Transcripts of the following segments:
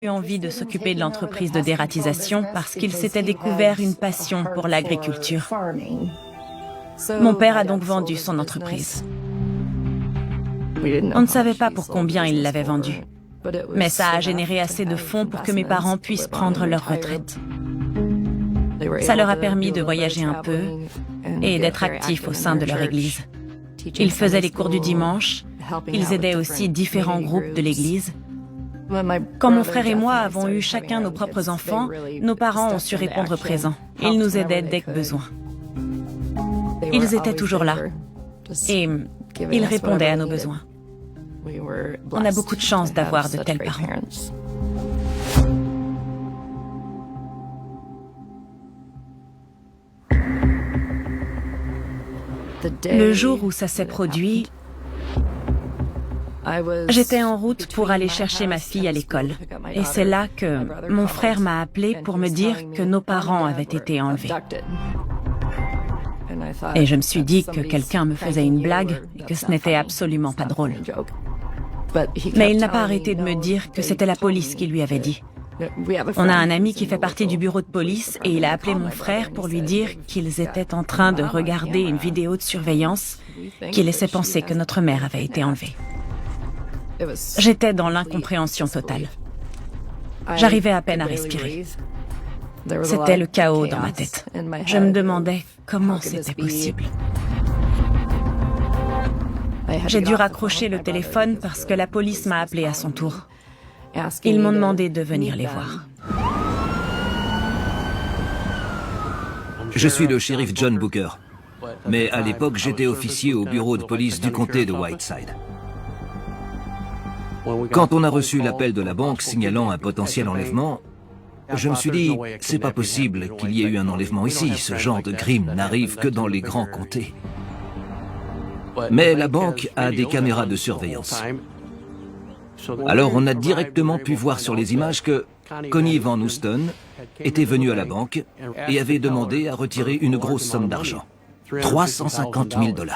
eu envie de s'occuper de l'entreprise de dératisation parce qu'il s'était découvert une passion pour l'agriculture. Mon père a donc vendu son entreprise. On ne savait pas pour combien il l'avait vendue, mais ça a généré assez de fonds pour que mes parents puissent prendre leur retraite. Ça leur a permis de voyager un peu et d'être actifs au sein de leur église. Ils faisaient les cours du dimanche, ils aidaient aussi différents groupes de l'église. Quand mon frère et moi avons eu chacun nos propres enfants, nos parents ont su répondre présent. Ils nous aidaient dès que besoin. Ils étaient toujours là et ils répondaient à nos besoins. On a beaucoup de chance d'avoir de tels parents. Le jour où ça s'est produit, j'étais en route pour aller chercher ma fille à l'école. Et c'est là que mon frère m'a appelé pour me dire que nos parents avaient été enlevés. Et je me suis dit que quelqu'un me faisait une blague et que ce n'était absolument pas drôle. Mais il n'a pas arrêté de me dire que c'était la police qui lui avait dit. On a un ami qui fait partie du bureau de police et il a appelé mon frère pour lui dire qu'ils étaient en train de regarder une vidéo de surveillance qui laissait penser que notre mère avait été enlevée. J'étais dans l'incompréhension totale. J'arrivais à peine à respirer. C'était le chaos dans ma tête. Je me demandais comment c'était possible. J'ai dû raccrocher le téléphone parce que la police m'a appelé à son tour. Ils m'ont demandé de venir les voir. Je suis le shérif John Booker. Mais à l'époque, j'étais officier au bureau de police du comté de Whiteside. Quand on a reçu l'appel de la banque signalant un potentiel enlèvement, je me suis dit, c'est pas possible qu'il y ait eu un enlèvement ici. Ce genre de crime n'arrive que dans les grands comtés. Mais la banque a des caméras de surveillance. Alors on a directement pu voir sur les images que Connie Van Houston était venu à la banque et avait demandé à retirer une grosse somme d'argent. 350 000 $.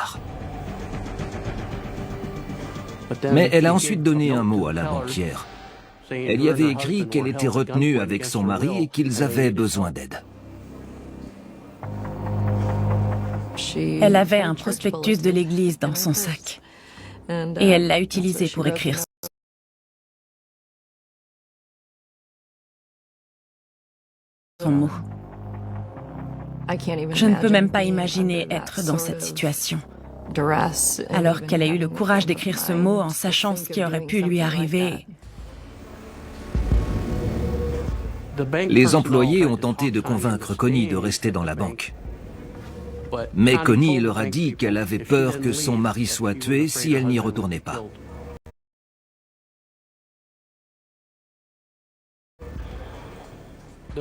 Mais elle a ensuite donné un mot à la banquière. Elle y avait écrit qu'elle était retenue avec son mari et qu'ils avaient besoin d'aide. Elle avait un prospectus de l'église dans son sac et elle l'a utilisé pour écrire son mot. Je ne peux même pas imaginer être dans cette situation. Alors qu'elle a eu le courage d'écrire ce mot en sachant ce qui aurait pu lui arriver. Les employés ont tenté de convaincre Connie de rester dans la banque. Mais Connie leur a dit qu'elle avait peur que son mari soit tué si elle n'y retournait pas.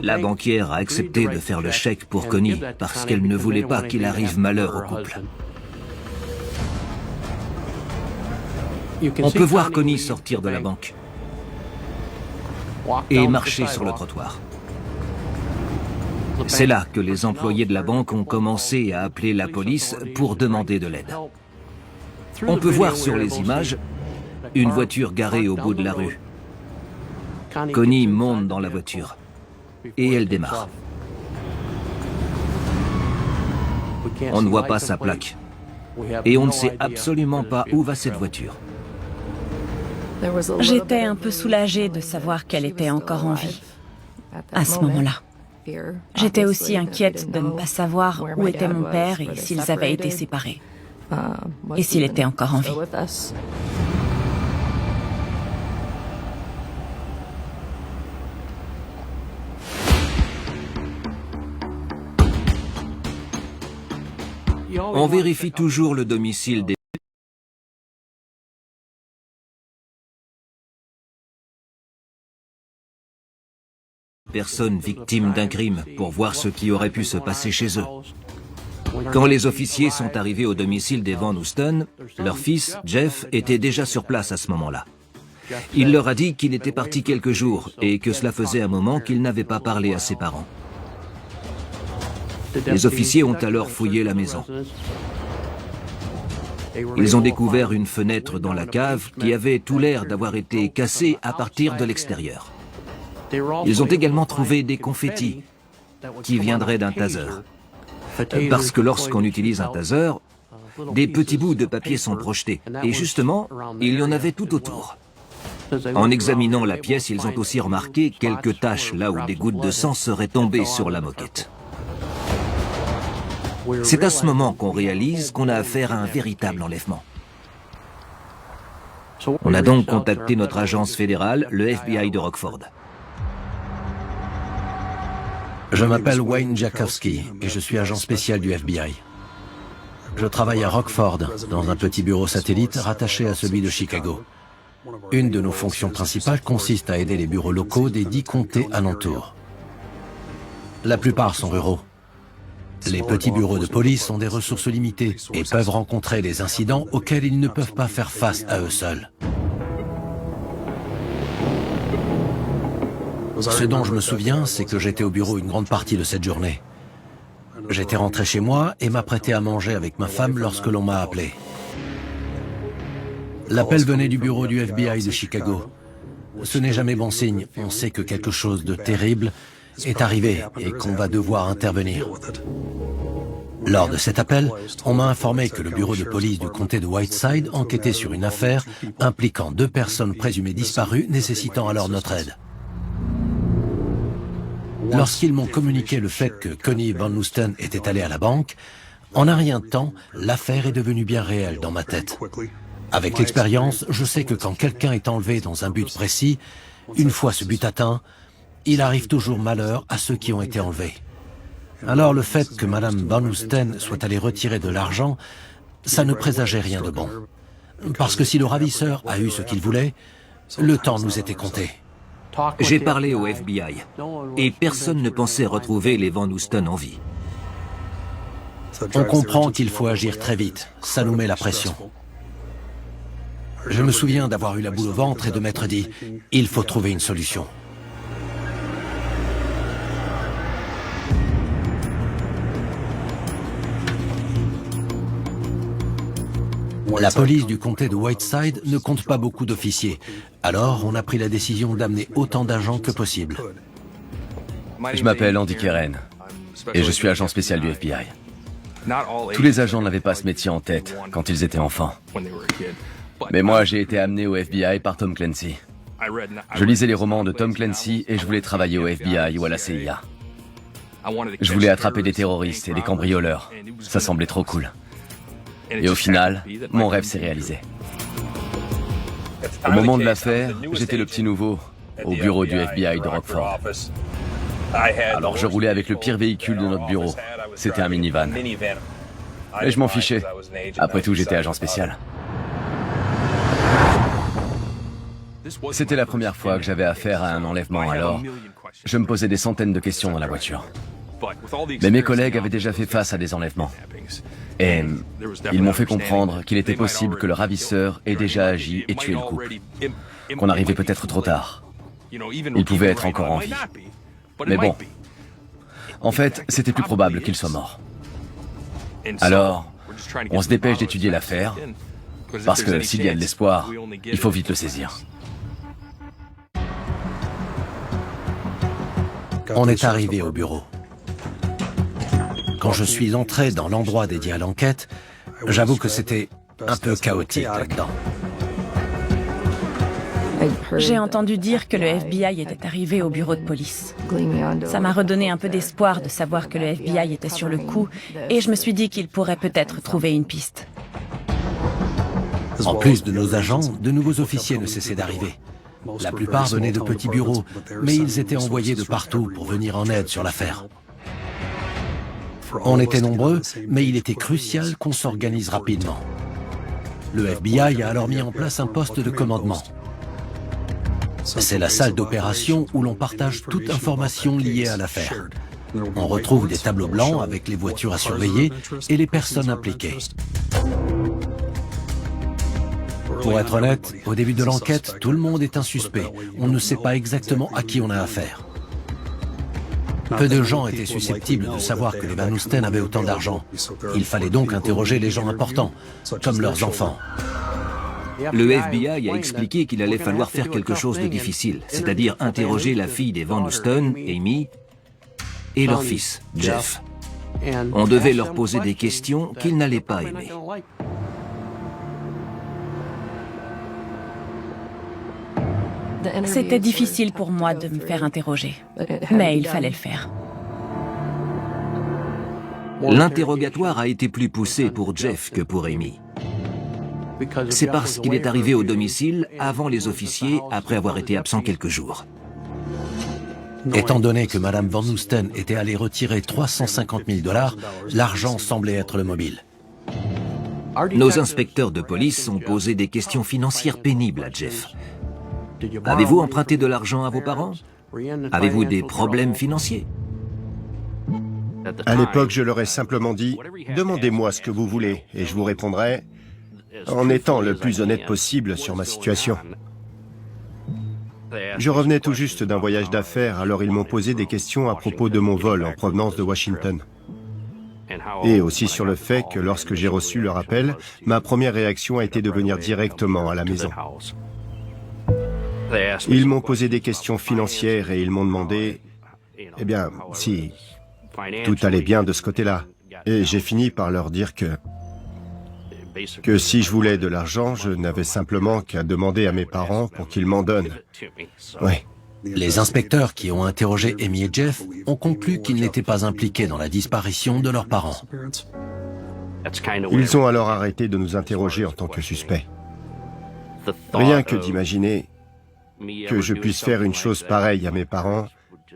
La banquière a accepté de faire le chèque pour Connie parce qu'elle ne voulait pas qu'il arrive malheur au couple. On peut voir Connie sortir de la banque et marcher sur le trottoir. C'est là que les employés de la banque ont commencé à appeler la police pour demander de l'aide. On peut voir sur les images une voiture garée au bout de la rue. Connie monte dans la voiture et elle démarre. On ne voit pas sa plaque et on ne sait absolument pas où va cette voiture. J'étais un peu soulagée de savoir qu'elle était encore en vie à ce moment-là. J'étais aussi inquiète de ne pas savoir où était mon père et s'ils avaient été séparés. Et s'il était encore en vie. On vérifie toujours le domicile des personnes victimes d'un crime pour voir ce qui aurait pu se passer chez eux. Quand les officiers sont arrivés au domicile des Van Houston, leur fils, Jeff, était déjà sur place à ce moment-là. Il leur a dit qu'il était parti quelques jours et que cela faisait un moment qu'il n'avait pas parlé à ses parents. Les officiers ont alors fouillé la maison. Ils ont découvert une fenêtre dans la cave qui avait tout l'air d'avoir été cassée à partir de l'extérieur. Ils ont également trouvé des confettis qui viendraient d'un taser. Parce que lorsqu'on utilise un taser, des petits bouts de papier sont projetés. Et justement, il y en avait tout autour. En examinant la pièce, ils ont aussi remarqué quelques taches là où des gouttes de sang seraient tombées sur la moquette. C'est à ce moment qu'on réalise qu'on a affaire à un véritable enlèvement. On a donc contacté notre agence fédérale, le FBI de Rockford. Je m'appelle Wayne Jakowski et je suis agent spécial du FBI. Je travaille à Rockford, dans un petit bureau satellite rattaché à celui de Chicago. Une de nos fonctions principales consiste à aider les bureaux locaux des 10 comtés alentours. La plupart sont ruraux. Les petits bureaux de police ont des ressources limitées et peuvent rencontrer des incidents auxquels ils ne peuvent pas faire face à eux seuls. Ce dont je me souviens, c'est que j'étais au bureau une grande partie de cette journée. J'étais rentré chez moi et m'apprêtais à manger avec ma femme lorsque l'on m'a appelé. L'appel venait du bureau du FBI de Chicago. Ce n'est jamais bon signe. On sait que quelque chose de terrible est arrivé et qu'on va devoir intervenir. Lors de cet appel, on m'a informé que le bureau de police du comté de Whiteside enquêtait sur une affaire impliquant 2 personnes présumées disparues nécessitant alors notre aide. Lorsqu'ils m'ont communiqué le fait que Connie Van Noosten était allé à la banque, en un rien de temps, l'affaire est devenue bien réelle dans ma tête. Avec l'expérience, je sais que quand quelqu'un est enlevé dans un but précis, une fois ce but atteint, il arrive toujours malheur à ceux qui ont été enlevés. Alors le fait que Madame Van Noosten soit allée retirer de l'argent, ça ne présageait rien de bon. Parce que si le ravisseur a eu ce qu'il voulait, le temps nous était compté. J'ai parlé au FBI et personne ne pensait retrouver les Van Noosten en vie. On comprend qu'il faut agir très vite, ça nous met la pression. Je me souviens d'avoir eu la boule au ventre et de m'être dit, il faut trouver une solution. La police du comté de Whiteside ne compte pas beaucoup d'officiers. Alors, on a pris la décision d'amener autant d'agents que possible. Je m'appelle Andy Keren et je suis agent spécial du FBI. Tous les agents n'avaient pas ce métier en tête quand ils étaient enfants. Mais moi, j'ai été amené au FBI par Tom Clancy. Je lisais les romans de Tom Clancy et je voulais travailler au FBI ou à la CIA. Je voulais attraper des terroristes et des cambrioleurs. Ça semblait trop cool. Et au final, mon rêve s'est réalisé. Au moment de l'affaire, j'étais le petit nouveau au bureau du FBI de Rockford. Alors je roulais avec le pire véhicule de notre bureau. C'était un minivan. Et je m'en fichais. Après tout, j'étais agent spécial. C'était la première fois que j'avais affaire à un enlèvement, alors je me posais des centaines de questions dans la voiture. Mais mes collègues avaient déjà fait face à des enlèvements. Et ils m'ont fait comprendre qu'il était possible que le ravisseur ait déjà agi et tué le couple. Qu'on arrivait peut-être trop tard. Il pouvait être encore en vie. Mais bon, en fait, c'était plus probable qu'il soit mort. Alors, on se dépêche d'étudier l'affaire, parce que s'il y a de l'espoir, il faut vite le saisir. On est arrivé au bureau. Quand je suis entré dans l'endroit dédié à l'enquête, j'avoue que c'était un peu chaotique là-dedans. J'ai entendu dire que le FBI était arrivé au bureau de police. Ça m'a redonné un peu d'espoir de savoir que le FBI était sur le coup et je me suis dit qu'il pourrait peut-être trouver une piste. En plus de nos agents, de nouveaux officiers ne cessaient d'arriver. La plupart venaient de petits bureaux, mais ils étaient envoyés de partout pour venir en aide sur l'affaire. On était nombreux, mais il était crucial qu'on s'organise rapidement. Le FBI a alors mis en place un poste de commandement. C'est la salle d'opération où l'on partage toute information liée à l'affaire. On retrouve des tableaux blancs avec les voitures à surveiller et les personnes impliquées. Pour être honnête, au début de l'enquête, tout le monde est un suspect. On ne sait pas exactement à qui on a affaire. Peu de gens étaient susceptibles de savoir que les Van Noosten avaient autant d'argent. Il fallait donc interroger les gens importants, comme leurs enfants. Le FBI a expliqué qu'il allait falloir faire quelque chose de difficile, c'est-à-dire interroger la fille des Van Houston, Amy, et leur fils, Jeff. On devait leur poser des questions qu'ils n'allaient pas aimer. C'était difficile pour moi de me faire interroger, mais il fallait le faire. L'interrogatoire a été plus poussé pour Jeff que pour Amy. C'est parce qu'il est arrivé au domicile avant les officiers, après avoir été absent quelques jours. Étant donné que Madame Van Houston était allée retirer 350 000 $, l'argent semblait être le mobile. Nos inspecteurs de police ont posé des questions financières pénibles à Jeff. Avez-vous emprunté de l'argent à vos parents? Avez-vous des problèmes financiers? À l'époque, je leur ai simplement dit « Demandez-moi ce que vous voulez et je vous répondrai en étant le plus honnête possible sur ma situation. » Je revenais tout juste d'un voyage d'affaires, alors ils m'ont posé des questions à propos de mon vol en provenance de Washington. Et aussi sur le fait que lorsque j'ai reçu leur appel, ma première réaction a été de venir directement à la maison. Ils m'ont posé des questions financières et ils m'ont demandé, eh bien, si tout allait bien de ce côté-là. Et j'ai fini par leur dire que si je voulais de l'argent, je n'avais simplement qu'à demander à mes parents pour qu'ils m'en donnent. Oui. Les inspecteurs qui ont interrogé Amy et Jeff ont conclu qu'ils n'étaient pas impliqués dans la disparition de leurs parents. Ils ont alors arrêté de nous interroger en tant que suspects. Rien que d'imaginer que je puisse faire une chose pareille à mes parents,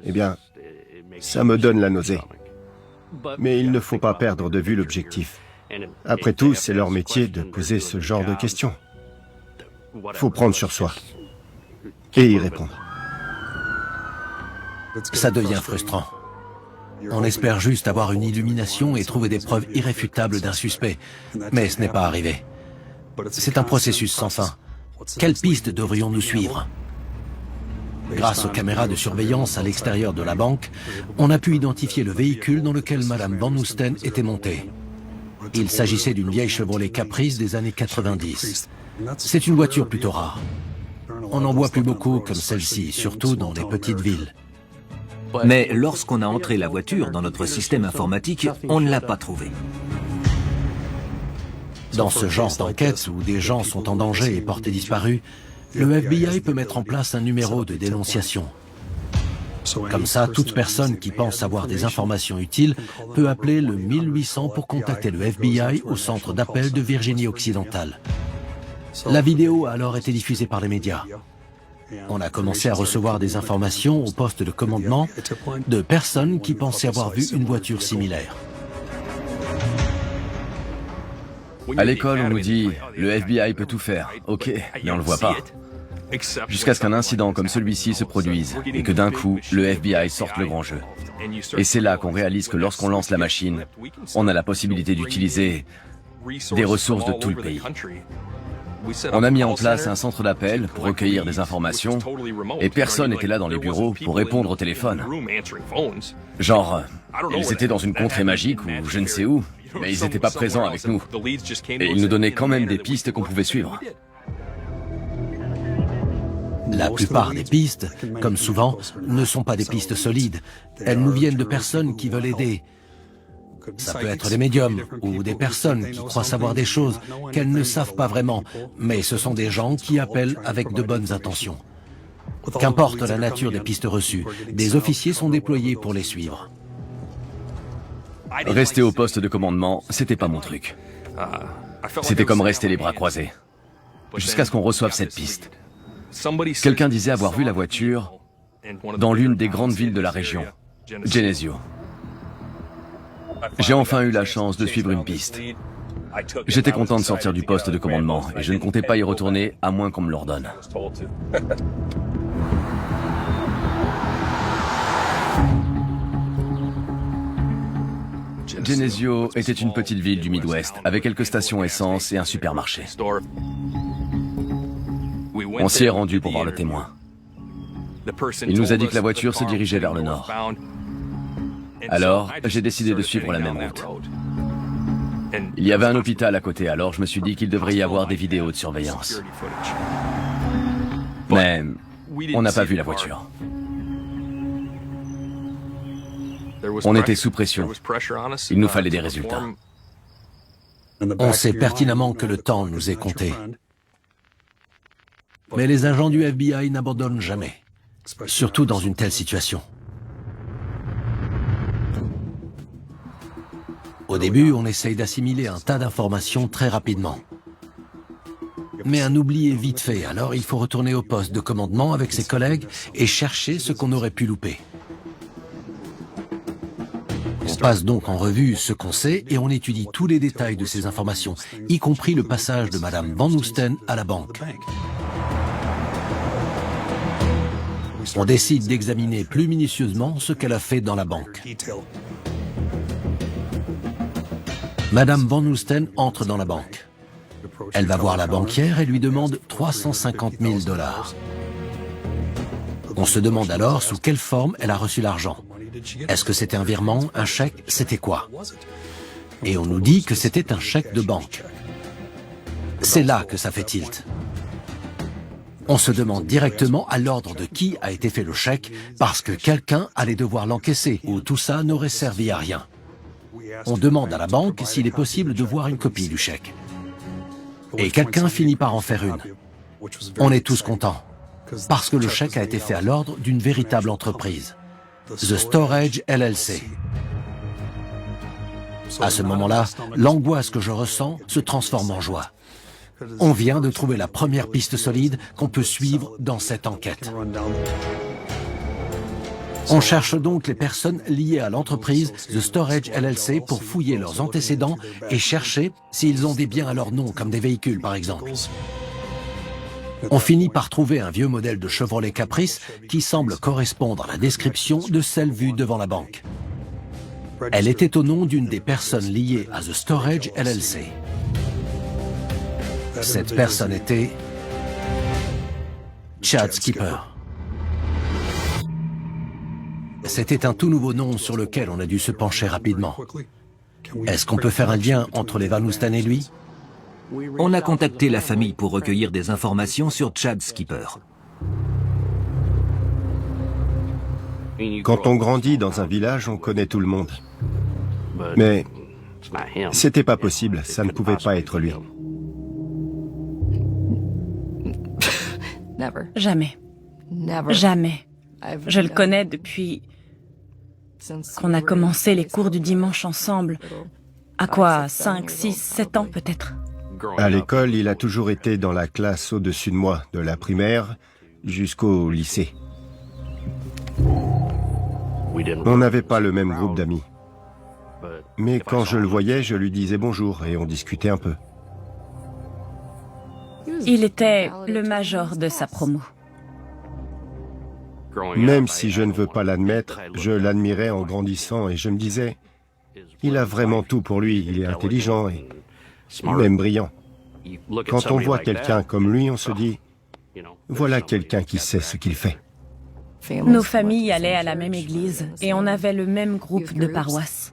eh bien, ça me donne la nausée. Mais il ne faut pas perdre de vue l'objectif. Après tout, c'est leur métier de poser ce genre de questions. Faut prendre sur soi et y répondre. Ça devient frustrant. On espère juste avoir une illumination et trouver des preuves irréfutables d'un suspect, mais ce n'est pas arrivé. C'est un processus sans fin. Quelle piste devrions-nous suivre ? Grâce aux caméras de surveillance à l'extérieur de la banque, on a pu identifier le véhicule dans lequel Madame Van Houston était montée. Il s'agissait d'une vieille Chevrolet Caprice des années 90. C'est une voiture plutôt rare. On n'en voit plus beaucoup comme celle-ci, surtout dans les petites villes. Mais lorsqu'on a entré la voiture dans notre système informatique, on ne l'a pas trouvée. Dans ce genre d'enquête où des gens sont en danger et portés disparus, le FBI peut mettre en place un numéro de dénonciation. Comme ça, toute personne qui pense avoir des informations utiles peut appeler le 1800 pour contacter le FBI au centre d'appel de Virginie-Occidentale. La vidéo a alors été diffusée par les médias. On a commencé à recevoir des informations au poste de commandement de personnes qui pensaient avoir vu une voiture similaire. À l'école, on nous dit « le FBI peut tout faire ». Ok, mais on ne le voit pas. Jusqu'à ce qu'un incident comme celui-ci se produise et que d'un coup, le FBI sorte le grand jeu. Et c'est là qu'on réalise que lorsqu'on lance la machine, on a la possibilité d'utiliser des ressources de tout le pays. On a mis en place un centre d'appel pour recueillir des informations et personne n'était là dans les bureaux pour répondre au téléphone. Genre, ils étaient dans une contrée magique ou je ne sais où, mais ils n'étaient pas présents avec nous. Et ils nous donnaient quand même des pistes qu'on pouvait suivre. La plupart des pistes, comme souvent, ne sont pas des pistes solides. Elles nous viennent de personnes qui veulent aider. Ça peut être des médiums ou des personnes qui croient savoir des choses qu'elles ne savent pas vraiment, mais ce sont des gens qui appellent avec de bonnes intentions. Qu'importe la nature des pistes reçues, des officiers sont déployés pour les suivre. Rester au poste de commandement, c'était pas mon truc. C'était comme rester les bras croisés. Jusqu'à ce qu'on reçoive cette piste. Quelqu'un disait avoir vu la voiture dans l'une des grandes villes de la région, Geneseo. J'ai enfin eu la chance de suivre une piste. J'étais content de sortir du poste de commandement et je ne comptais pas y retourner à moins qu'on me l'ordonne. Geneseo était une petite ville du Midwest avec quelques stations essence et un supermarché. On s'y est rendu pour voir le témoin. Il nous a dit que la voiture se dirigeait vers le nord. Alors, j'ai décidé de suivre la même route. Il y avait un hôpital à côté, alors je me suis dit qu'il devrait y avoir des vidéos de surveillance. Mais on n'a pas vu la voiture. On était sous pression. Il nous fallait des résultats. On sait pertinemment que le temps nous est compté. Mais les agents du FBI n'abandonnent jamais, surtout dans une telle situation. Au début, on essaye d'assimiler un tas d'informations très rapidement. Mais un oubli est vite fait, alors il faut retourner au poste de commandement avec ses collègues et chercher ce qu'on aurait pu louper. On passe donc en revue ce qu'on sait et on étudie tous les détails de ces informations, y compris le passage de Madame Van Oosten à la banque. On décide d'examiner plus minutieusement ce qu'elle a fait dans la banque. Madame Van Oosten entre dans la banque. Elle va voir la banquière et lui demande 350 000 $. On se demande alors sous quelle forme elle a reçu l'argent. Est-ce que c'était un virement, un chèque, c'était quoi? Et on nous dit que c'était un chèque de banque. C'est là que ça fait tilt. On se demande directement à l'ordre de qui a été fait le chèque parce que quelqu'un allait devoir l'encaisser ou tout ça n'aurait servi à rien. On demande à la banque s'il est possible de voir une copie du chèque. Et quelqu'un finit par en faire une. On est tous contents, parce que le chèque a été fait à l'ordre d'une véritable entreprise, The Storage LLC. À ce moment-là, l'angoisse que je ressens se transforme en joie. On vient de trouver la première piste solide qu'on peut suivre dans cette enquête. On cherche donc les personnes liées à l'entreprise The Storage LLC pour fouiller leurs antécédents et chercher s'ils ont des biens à leur nom, comme des véhicules par exemple. On finit par trouver un vieux modèle de Chevrolet Caprice qui semble correspondre à la description de celle vue devant la banque. Elle était au nom d'une des personnes liées à The Storage LLC. Cette personne était Chad Skipper. C'était un tout nouveau nom sur lequel on a dû se pencher rapidement. Est-ce qu'on peut faire un lien entre les Van Oosten et lui? On a contacté la famille pour recueillir des informations sur Chad Skipper. Quand on grandit dans un village, on connaît tout le monde. Mais c'était pas possible, ça ne pouvait pas être lui. Jamais. Jamais. Je le connais depuis qu'on a commencé les cours du dimanche ensemble. À quoi, 5, 6, 7 ans peut-être? À l'école, il a toujours été dans la classe au-dessus de moi, de la primaire jusqu'au lycée. On n'avait pas le même groupe d'amis. Mais quand je le voyais, je lui disais bonjour et on discutait un peu. Il était le major de sa promo. Même si je ne veux pas l'admettre, je l'admirais en grandissant et je me disais, il a vraiment tout pour lui, il est intelligent et même brillant. Quand on voit quelqu'un comme lui, on se dit, voilà quelqu'un qui sait ce qu'il fait. Nos familles allaient à la même église et on avait le même groupe de paroisse.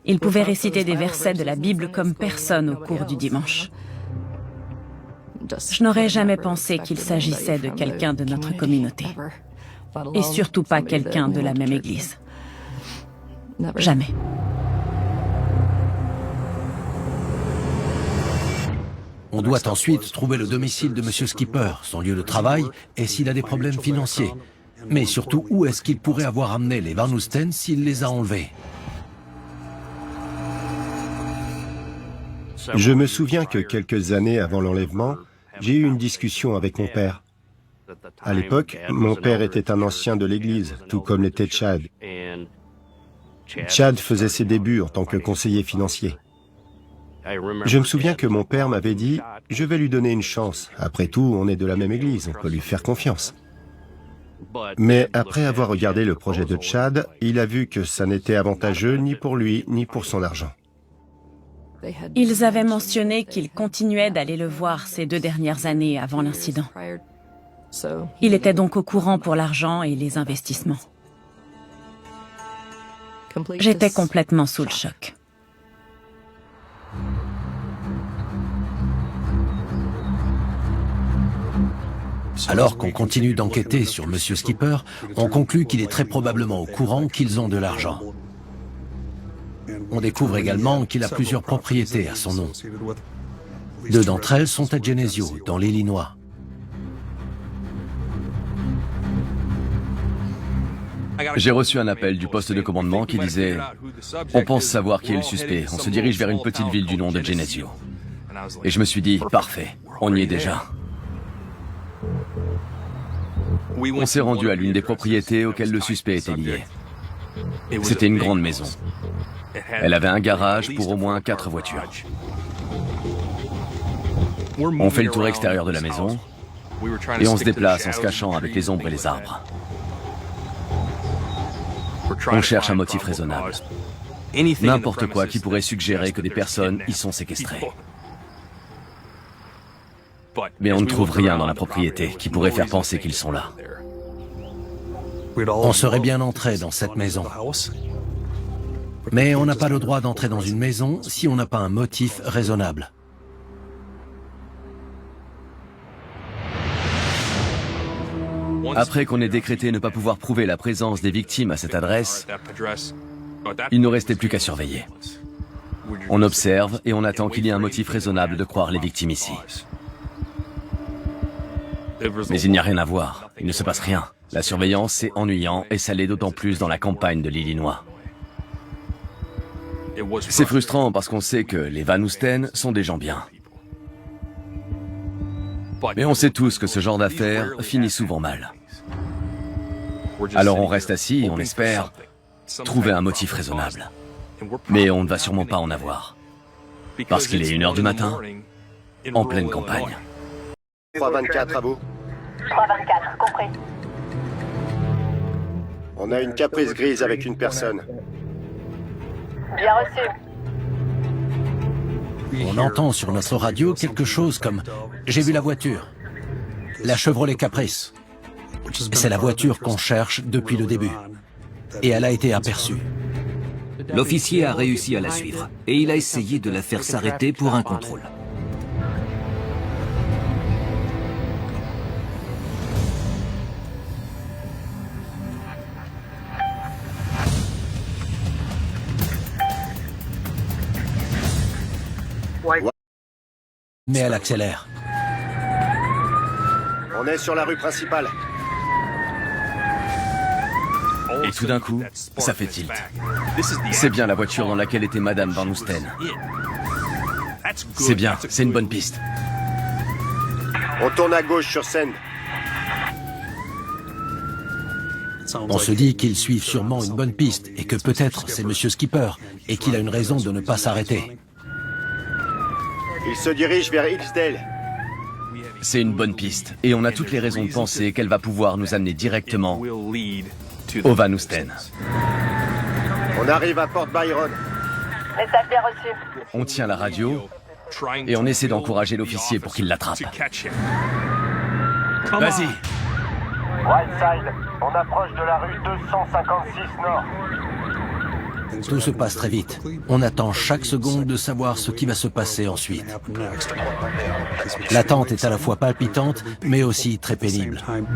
Il pouvait réciter des versets de la Bible comme personne au cours du dimanche. Je n'aurais jamais pensé qu'il s'agissait de quelqu'un de notre communauté. Et surtout pas quelqu'un de la même église. Jamais. On doit ensuite trouver le domicile de M. Skipper, son lieu de travail, et s'il a des problèmes financiers. Mais surtout, où est-ce qu'il pourrait avoir amené les Van Oosten s'il les a enlevés? Je me souviens que quelques années avant l'enlèvement, j'ai eu une discussion avec mon père. À l'époque, mon père était un ancien de l'église, tout comme l'était Chad. Chad faisait ses débuts en tant que conseiller financier. Je me souviens que mon père m'avait dit « Je vais lui donner une chance. Après tout, on est de la même église, on peut lui faire confiance. » Mais après avoir regardé le projet de Chad, il a vu que ça n'était avantageux ni pour lui, ni pour son argent. Ils avaient mentionné qu'ils continuaient d'aller le voir ces 2 dernières années avant l'incident. Il était donc au courant pour l'argent et les investissements. J'étais complètement sous le choc. Alors qu'on continue d'enquêter sur M. Skipper, on conclut qu'il est très probablement au courant qu'ils ont de l'argent. On découvre également qu'il a plusieurs propriétés à son nom. 2 d'entre elles sont à Geneseo, dans l'Illinois. J'ai reçu un appel du poste de commandement qui disait « On pense savoir qui est le suspect. On se dirige vers une petite ville du nom de Geneseo. » Et je me suis dit « Parfait, on y est déjà. » On s'est rendu à l'une des propriétés auxquelles le suspect était lié. C'était une grande maison. Elle avait un garage pour au moins 4 voitures. On fait le tour extérieur de la maison et on se déplace en se cachant avec les ombres et les arbres. On cherche un motif raisonnable. N'importe quoi qui pourrait suggérer que des personnes y sont séquestrées. Mais on ne trouve rien dans la propriété qui pourrait faire penser qu'ils sont là. On serait bien entré dans cette maison. Mais on n'a pas le droit d'entrer dans une maison si on n'a pas un motif raisonnable. Après qu'on ait décrété ne pas pouvoir prouver la présence des victimes à cette adresse, il ne restait plus qu'à surveiller. On observe et on attend qu'il y ait un motif raisonnable de croire les victimes ici. Mais il n'y a rien à voir, il ne se passe rien. La surveillance, c'est ennuyant et ça l'est d'autant plus dans la campagne de l'Illinois. C'est frustrant parce qu'on sait que les Van Oosten sont des gens bien. Mais on sait tous que ce genre d'affaires finit souvent mal. Alors on reste assis et on espère trouver un motif raisonnable. Mais on ne va sûrement pas en avoir. Parce qu'il est 1h du matin, en pleine campagne. 324 à vous. 324, compris. On a une caprice grise avec une personne. Bien reçu. On entend sur notre radio quelque chose comme « J'ai vu la voiture, la Chevrolet Caprice ». C'est la voiture qu'on cherche depuis le début. Et elle a été aperçue. L'officier a réussi à la suivre et il a essayé de la faire s'arrêter pour un contrôle. Mais elle accélère. On est sur la rue principale. Et tout d'un coup, ça fait tilt. C'est bien la voiture dans laquelle était Madame Van Oosten. C'est bien, c'est une bonne piste. On tourne à gauche sur Send. On se dit qu'ils suivent sûrement une bonne piste et que peut-être c'est Monsieur Skipper et qu'il a une raison de ne pas s'arrêter. Il se dirige vers Hillsdale. C'est une bonne piste et on a toutes les raisons de penser qu'elle va pouvoir nous amener directement au Van Oosten. On arrive à Port Byron. Message bien reçu. On tient la radio et on essaie d'encourager l'officier pour qu'il l'attrape. Vas-y. Whiteside, on approche de la rue 256 Nord. Tout se passe très vite. On attend chaque seconde de savoir ce qui va se passer ensuite. L'attente est à la fois palpitante, mais aussi très pénible. Whiteside,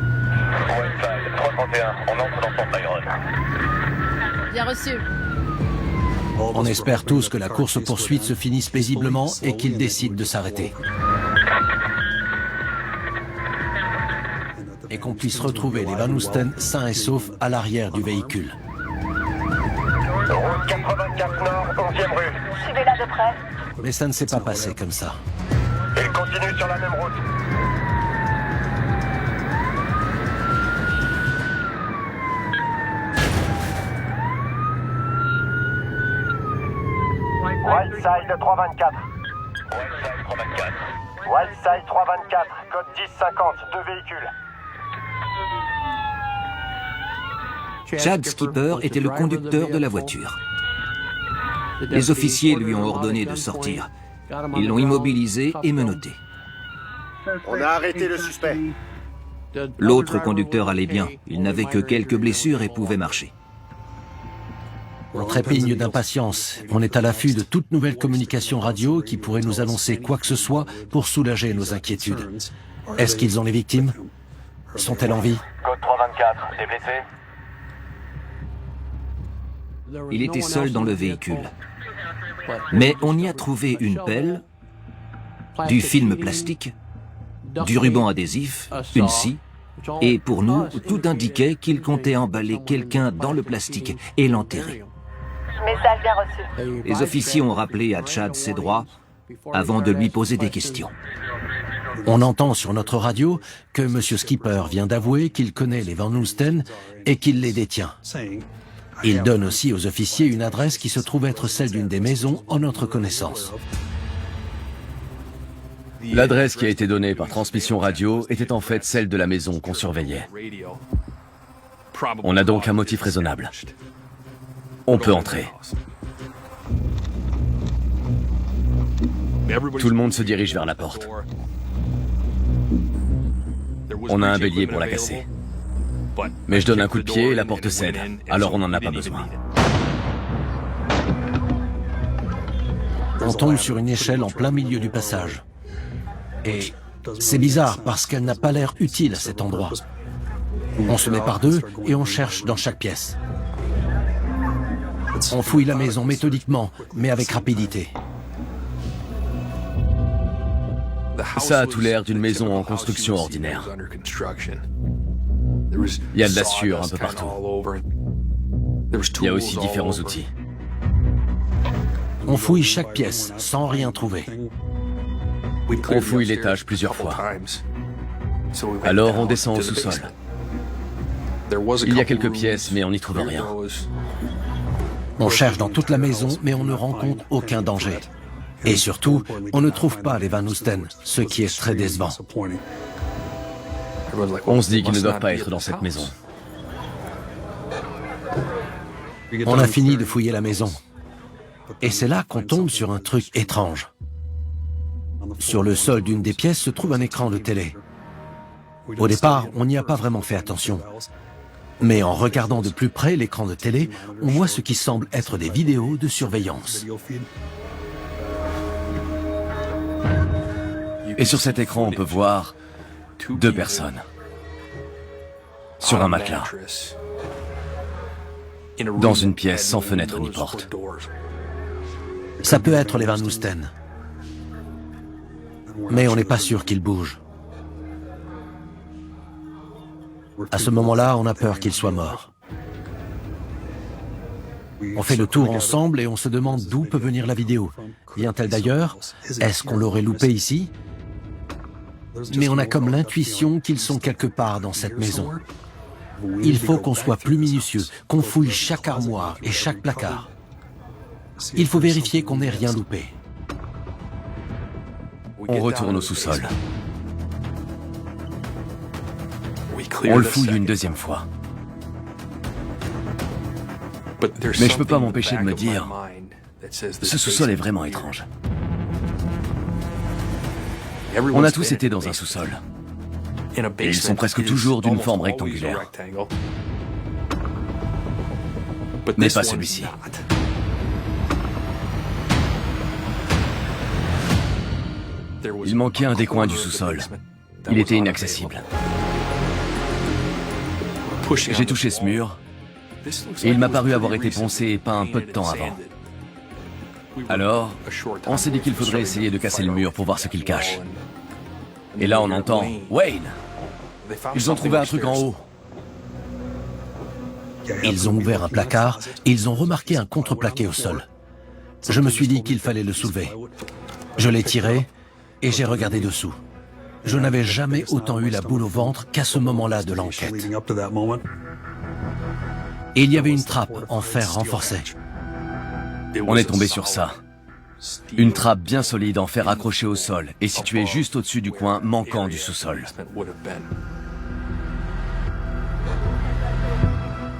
331, on entre dans Port Byron. Bien reçu. On espère tous que la course-poursuite se finisse paisiblement et qu'ils décident de s'arrêter. Et qu'on puisse retrouver les Van Oosten sains et saufs à l'arrière du véhicule. Route 84 Nord, 11e rue. Suivez-la de près. Mais ça ne s'est pas passé comme ça. Il continue sur la même route. Whiteside 324. Whiteside 324. Whiteside 324, code 1050, 2 véhicules. Chad Skipper était le conducteur de la voiture. Les officiers lui ont ordonné de sortir. Ils l'ont immobilisé et menotté. On a arrêté le suspect. L'autre conducteur allait bien. Il n'avait que quelques blessures et pouvait marcher. On trépigne d'impatience. On est à l'affût de toute nouvelle communication radio qui pourrait nous annoncer quoi que ce soit pour soulager nos inquiétudes. Est-ce qu'ils ont les victimes? Sont-elles en vie? Code 324, des blessés? Il était seul dans le véhicule. Mais on y a trouvé une pelle, du film plastique, du ruban adhésif, une scie, et pour nous, tout indiquait qu'il comptait emballer quelqu'un dans le plastique et l'enterrer. Message bien reçu. Les officiers ont rappelé à Chad ses droits avant de lui poser des questions. On entend sur notre radio que M. Skipper vient d'avouer qu'il connaît les Van Oesten et qu'il les détient. Il donne aussi aux officiers une adresse qui se trouve être celle d'une des maisons en notre connaissance. L'adresse qui a été donnée par transmission radio était en fait celle de la maison qu'on surveillait. On a donc un motif raisonnable. On peut entrer. Tout le monde se dirige vers la porte. On a un bélier pour la casser. Mais je donne un coup de pied et la porte cède, alors on n'en a pas besoin. On tombe sur une échelle en plein milieu du passage. Et c'est bizarre parce qu'elle n'a pas l'air utile à cet endroit. On se met par deux et on cherche dans chaque pièce. On fouille la maison méthodiquement, mais avec rapidité. Ça a tout l'air d'une maison en construction ordinaire. Il y a de la sueur un peu partout. Il y a aussi différents outils. On fouille chaque pièce sans rien trouver. On fouille l'étage plusieurs fois. Alors on descend au sous-sol. Il y a quelques pièces, mais on n'y trouve rien. On cherche dans toute la maison, mais on ne rencontre aucun danger. Et surtout, on ne trouve pas les Van Oesten, ce qui est très décevant. On se dit qu'ils ne doivent pas être dans cette maison. On a fini de fouiller la maison. Et c'est là qu'on tombe sur un truc étrange. Sur le sol d'une des pièces se trouve un écran de télé. Au départ, on n'y a pas vraiment fait attention. Mais en regardant de plus près l'écran de télé, on voit ce qui semble être des vidéos de surveillance. Et sur cet écran, on peut voir 2 personnes. Sur un matelas. Dans une pièce sans fenêtre ni porte. Ça peut être les Van Oesten. Mais on n'est pas sûr qu'ils bougent. À ce moment-là, on a peur qu'ils soient morts. On fait le tour ensemble et on se demande d'où peut venir la vidéo. Vient-elle d'ailleurs? Est-ce qu'on l'aurait loupée ici? Mais on a comme l'intuition qu'ils sont quelque part dans cette maison. Il faut qu'on soit plus minutieux, qu'on fouille chaque armoire et chaque placard. Il faut vérifier qu'on n'ait rien loupé. On retourne au sous-sol. On le fouille une deuxième fois. Mais je peux pas m'empêcher de me dire, ce sous-sol est vraiment étrange. On a tous été dans un sous-sol. Et ils sont presque toujours d'une forme rectangulaire. Mais pas celui-ci. Il manquait un des coins du sous-sol. Il était inaccessible. J'ai touché ce mur, et il m'a paru avoir été poncé et peint un peu de temps avant. Alors, on s'est dit qu'il faudrait essayer de casser le mur pour voir ce qu'il cache. Et là, on entend « Wayne !» Ils ont trouvé un truc en haut. Ils ont ouvert un placard et ils ont remarqué un contreplaqué au sol. Je me suis dit qu'il fallait le soulever. Je l'ai tiré et j'ai regardé dessous. Je n'avais jamais autant eu la boule au ventre qu'à ce moment-là de l'enquête. Et il y avait une trappe en fer renforcé. On est tombé sur ça. Une trappe bien solide en fer accrochée au sol et située juste au-dessus du coin manquant du sous-sol.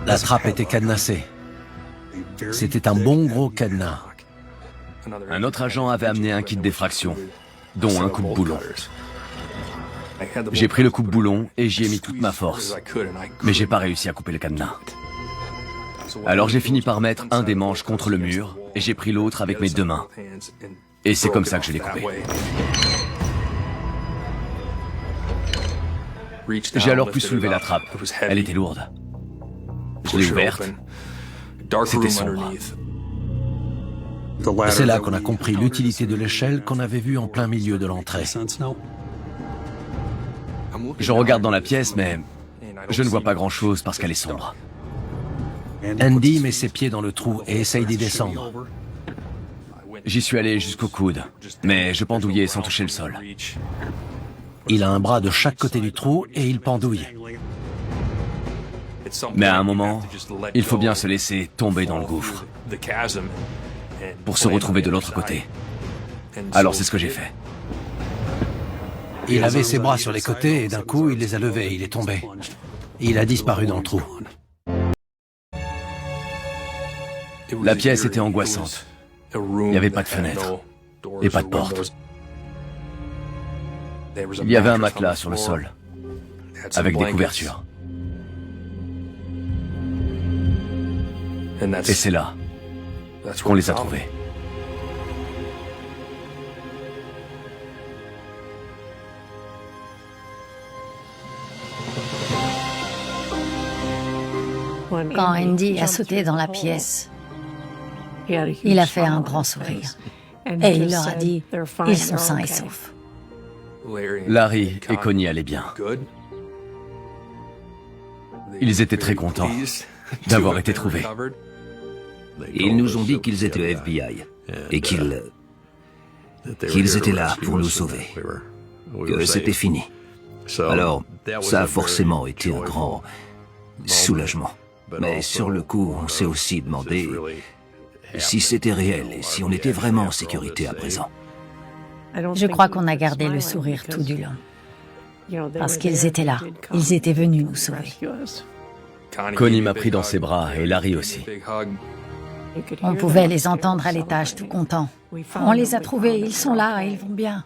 La trappe était cadenassée. C'était un bon gros cadenas. Un autre agent avait amené un kit d'effraction, dont un coupe-boulon. J'ai pris le coupe-boulon et j'y ai mis toute ma force, mais j'ai pas réussi à couper le cadenas. Alors j'ai fini par mettre un des manches contre le mur et j'ai pris l'autre avec mes 2 mains. Et c'est comme ça que je l'ai coupé. J'ai alors pu soulever la trappe. Elle était lourde. Je l'ai ouverte. C'était sombre. C'est là qu'on a compris l'utilité de l'échelle qu'on avait vue en plein milieu de l'entrée. Je regarde dans la pièce, mais je ne vois pas grand-chose parce qu'elle est sombre. Andy met ses pieds dans le trou et essaye d'y descendre. J'y suis allé jusqu'au coude, mais je pendouillais sans toucher le sol. Il a un bras de chaque côté du trou et il pendouille. Mais à un moment, il faut bien se laisser tomber dans le gouffre pour se retrouver de l'autre côté. Alors c'est ce que j'ai fait. Il avait ses bras sur les côtés et d'un coup, il les a levés, il est tombé. Il a disparu dans le trou. La pièce était angoissante. Il n'y avait pas de fenêtre et pas de porte. Il y avait un matelas sur le sol, avec des couvertures. Et c'est là qu'on les a trouvés. Quand Andy a sauté dans la pièce, il a fait un grand sourire. Et il leur a dit, ils sont sains et saufs. Larry et Connie allaient bien. Ils étaient très contents d'avoir été trouvés. Ils nous ont dit qu'ils étaient le FBI et qu'ils étaient là pour nous sauver, que c'était fini. Alors, ça a forcément été un grand soulagement. Mais sur le coup, on s'est aussi demandé si c'était réel et si on était vraiment en sécurité à présent. Je crois qu'on a gardé le sourire tout du long. Parce qu'ils étaient là. Ils étaient venus nous sauver. Connie m'a pris dans ses bras et Larry aussi. On pouvait les entendre à l'étage tout contents. On les a trouvés, ils sont là, ils vont bien.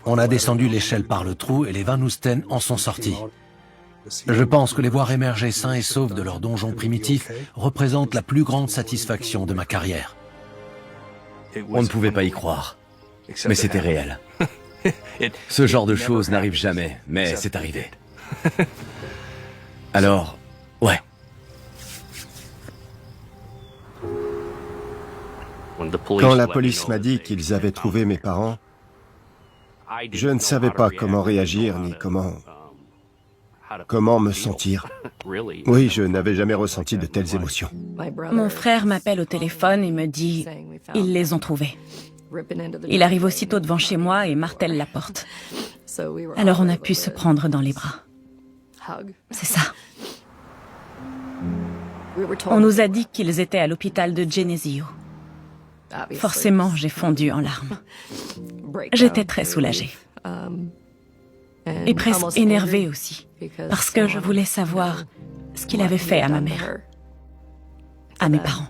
On a descendu l'échelle par le trou et les Van Oosten en sont sortis. Je pense que les voir émerger sains et saufs de leur donjon primitif représente la plus grande satisfaction de ma carrière. On ne pouvait pas y croire, mais c'était réel. Ce genre de choses n'arrive jamais, mais c'est arrivé. Alors, ouais. Quand la police m'a dit qu'ils avaient trouvé mes parents, je ne savais pas comment réagir ni comment me sentir. Oui, je n'avais jamais ressenti de telles émotions. Mon frère m'appelle au téléphone et me dit « Ils les ont trouvés ». Il arrive aussitôt devant chez moi et martèle la porte. Alors on a pu se prendre dans les bras. C'est ça. On nous a dit qu'ils étaient à l'hôpital de Geneseo. Forcément, j'ai fondu en larmes. J'étais très soulagée. Et presque énervée aussi, parce que je voulais savoir ce qu'il avait fait à ma mère, à mes parents.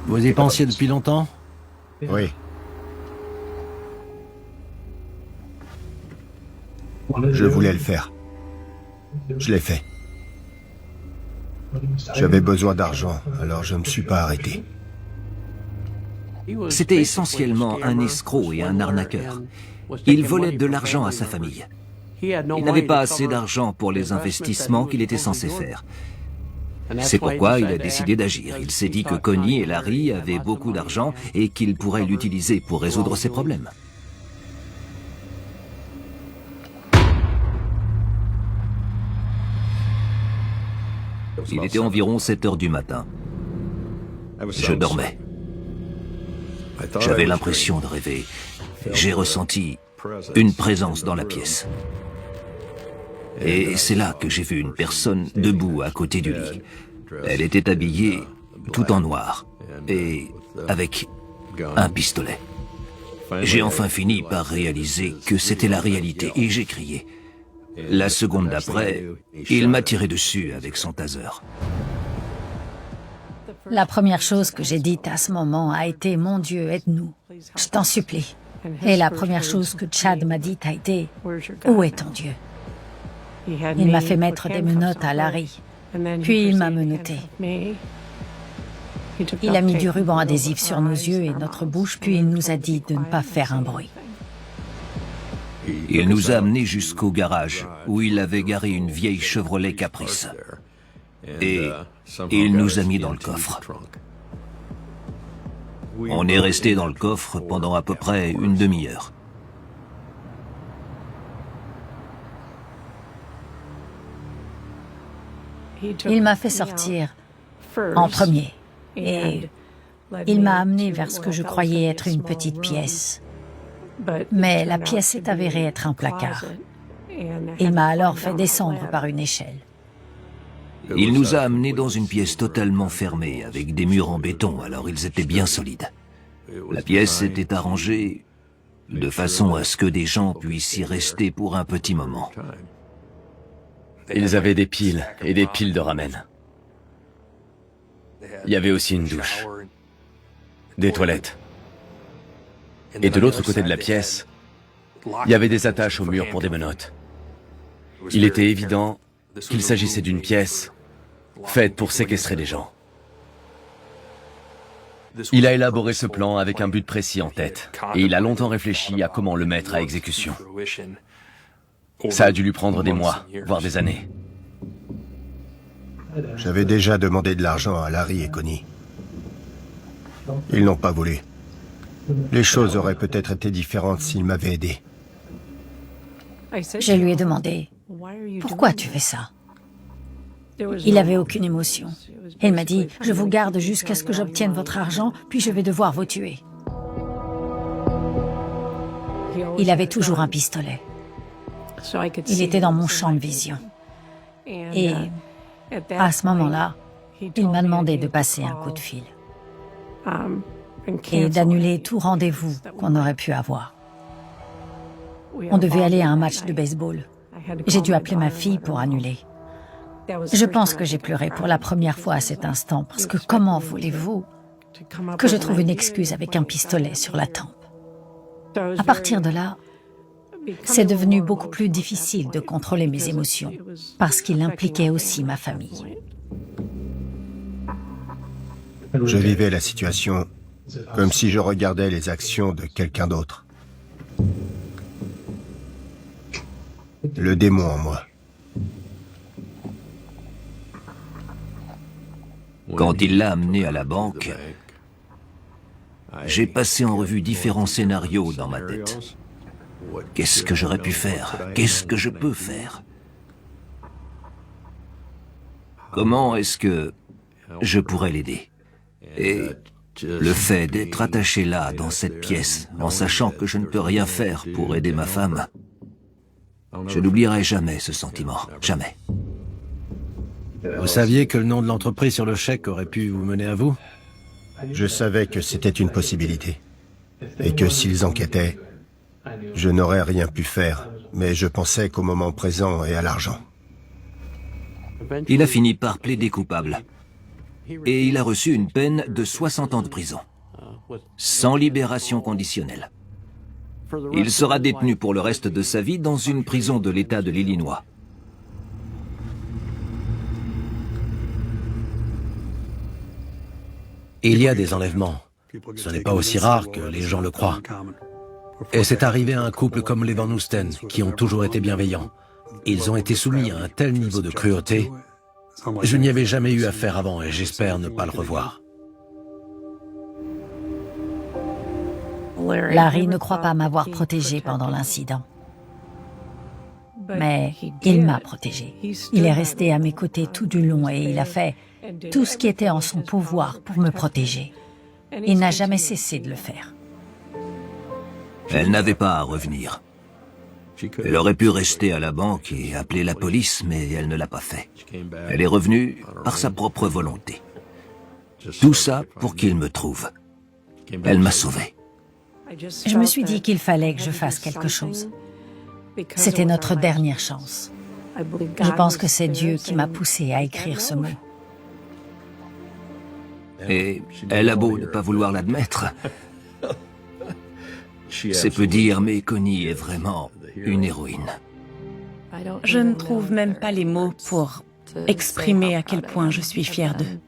Vous y pensiez depuis longtemps? Oui. Je voulais le faire. Je l'ai fait. J'avais besoin d'argent, alors je ne me suis pas arrêté. C'était essentiellement un escroc et un arnaqueur. Il volait de l'argent à sa famille. Il n'avait pas assez d'argent pour les investissements qu'il était censé faire. C'est pourquoi il a décidé d'agir. Il s'est dit que Connie et Larry avaient beaucoup d'argent et qu'il pourrait l'utiliser pour résoudre ses problèmes. Il était environ 7 heures du matin. Je dormais. J'avais l'impression de rêver. J'ai ressenti une présence dans la pièce. Et c'est là que j'ai vu une personne debout à côté du lit. Elle était habillée tout en noir et avec un pistolet. J'ai enfin fini par réaliser que c'était la réalité et j'ai crié. La seconde d'après, il m'a tiré dessus avec son taser. La première chose que j'ai dite à ce moment a été « Mon Dieu, aide-nous, je t'en supplie ». Et la première chose que Chad m'a dite a été « Où est ton Dieu ?» Il m'a fait mettre des menottes à Larry, puis il m'a menotté. Il a mis du ruban adhésif sur nos yeux et notre bouche, puis il nous a dit de ne pas faire un bruit. Il nous a amenés jusqu'au garage, où il avait garé une vieille Chevrolet Caprice. Et il nous a mis dans le coffre. On est resté dans le coffre pendant à peu près une demi-heure. Il m'a fait sortir en premier et il m'a amené vers ce que je croyais être une petite pièce. Mais la pièce s'est avérée être un placard. Il m'a alors fait descendre par une échelle. Il nous a amenés dans une pièce totalement fermée, avec des murs en béton, alors ils étaient bien solides. La pièce était arrangée de façon à ce que des gens puissent y rester pour un petit moment. Ils avaient des piles et des piles de ramen. Il y avait aussi une douche, des toilettes. Et de l'autre côté de la pièce, il y avait des attaches au mur pour des menottes. Il était évident qu'il s'agissait d'une pièce faite pour séquestrer des gens. Il a élaboré ce plan avec un but précis en tête, et il a longtemps réfléchi à comment le mettre à exécution. Ça a dû lui prendre des mois, voire des années. J'avais déjà demandé de l'argent à Larry et Connie. Ils n'ont pas voulu. Les choses auraient peut-être été différentes s'ils m'avaient aidé. Je lui ai demandé « Pourquoi tu fais ça ?» Il n'avait aucune émotion. Il m'a dit « Je vous garde jusqu'à ce que j'obtienne votre argent, puis je vais devoir vous tuer. » Il avait toujours un pistolet. Il était dans mon champ de vision. Et à ce moment-là, il m'a demandé de passer un coup de fil et d'annuler tout rendez-vous qu'on aurait pu avoir. On devait aller à un match de baseball. J'ai dû appeler ma fille pour annuler. Je pense que j'ai pleuré pour la première fois à cet instant, parce que comment voulez-vous que je trouve une excuse avec un pistolet sur la tempe? À partir de là, c'est devenu beaucoup plus difficile de contrôler mes émotions, parce qu'il impliquait aussi ma famille. Je vivais la situation comme si je regardais les actions de quelqu'un d'autre. Le démon en moi. Quand il l'a amené à la banque, j'ai passé en revue différents scénarios dans ma tête. Qu'est-ce que j'aurais pu faire? Qu'est-ce que je peux faire? Comment est-ce que je pourrais l'aider? Et le fait d'être attaché là, dans cette pièce, en sachant que je ne peux rien faire pour aider ma femme, je n'oublierai jamais ce sentiment, jamais. Vous saviez que le nom de l'entreprise sur le chèque aurait pu vous mener à vous? Je savais que c'était une possibilité. Et que s'ils enquêtaient, je n'aurais rien pu faire. Mais je pensais qu'au moment présent et à l'argent. Il a fini par plaider coupable. Et il a reçu une peine de 60 ans de prison, sans libération conditionnelle. Il sera détenu pour le reste de sa vie dans une prison de l'État de l'Illinois. Il y a des enlèvements. Ce n'est pas aussi rare que les gens le croient. Et c'est arrivé à un couple comme les Van Osten, qui ont toujours été bienveillants. Ils ont été soumis à un tel niveau de cruauté. Je n'y avais jamais eu affaire avant et j'espère ne pas le revoir. Larry ne croit pas m'avoir protégé pendant l'incident. Mais il m'a protégé. Il est resté à mes côtés tout du long et il a fait tout ce qui était en son pouvoir pour me protéger. Il n'a jamais cessé de le faire. Elle n'avait pas à revenir. Elle aurait pu rester à la banque et appeler la police, mais elle ne l'a pas fait. Elle est revenue par sa propre volonté. Tout ça pour qu'il me trouve. Elle m'a sauvé. Je me suis dit qu'il fallait que je fasse quelque chose. C'était notre dernière chance. Je pense que c'est Dieu qui m'a poussé à écrire ce mot. Et elle a beau ne pas vouloir l'admettre. C'est peu dire, mais Connie est vraiment une héroïne. Je ne trouve même pas les mots pour exprimer à quel point je suis fière d'eux.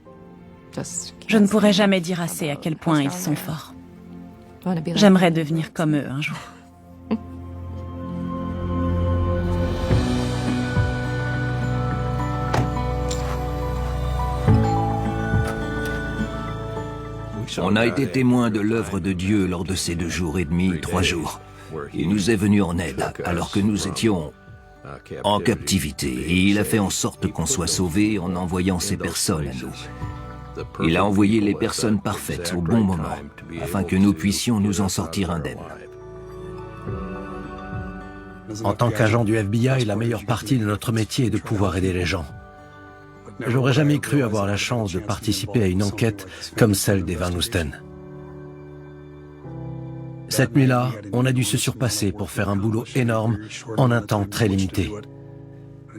Je ne pourrai jamais dire assez à quel point ils sont forts. J'aimerais devenir comme eux un jour. On a été témoins de l'œuvre de Dieu lors de ces 2 jours et demi, 3 jours. Il nous est venu en aide alors que nous étions en captivité et il a fait en sorte qu'on soit sauvés en envoyant ces personnes à nous. Il a envoyé les personnes parfaites au bon moment afin que nous puissions nous en sortir indemnes. En tant qu'agent du FBI, la meilleure partie de notre métier est de pouvoir aider les gens. J'aurais jamais cru avoir la chance de participer à une enquête comme celle des Van Oosten. Cette nuit-là, on a dû se surpasser pour faire un boulot énorme en un temps très limité.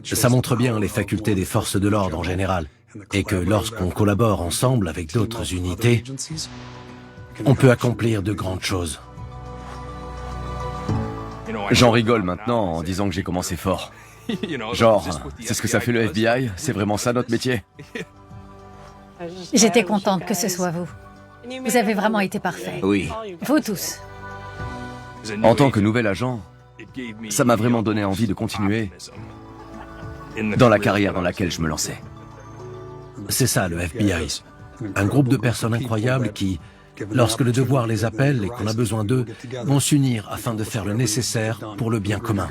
Ça montre bien les facultés des forces de l'ordre en général, et que lorsqu'on collabore ensemble avec d'autres unités, on peut accomplir de grandes choses. J'en rigole maintenant en disant que j'ai commencé fort. Genre, c'est ce que ça fait le FBI? C'est vraiment ça notre métier? J'étais contente que ce soit vous. Vous avez vraiment été parfait. Oui. Vous tous. En tant que nouvel agent, ça m'a vraiment donné envie de continuer dans la carrière dans laquelle je me lançais. C'est ça le FBI. Un groupe de personnes incroyables qui, lorsque le devoir les appelle et qu'on a besoin d'eux, vont s'unir afin de faire le nécessaire pour le bien commun.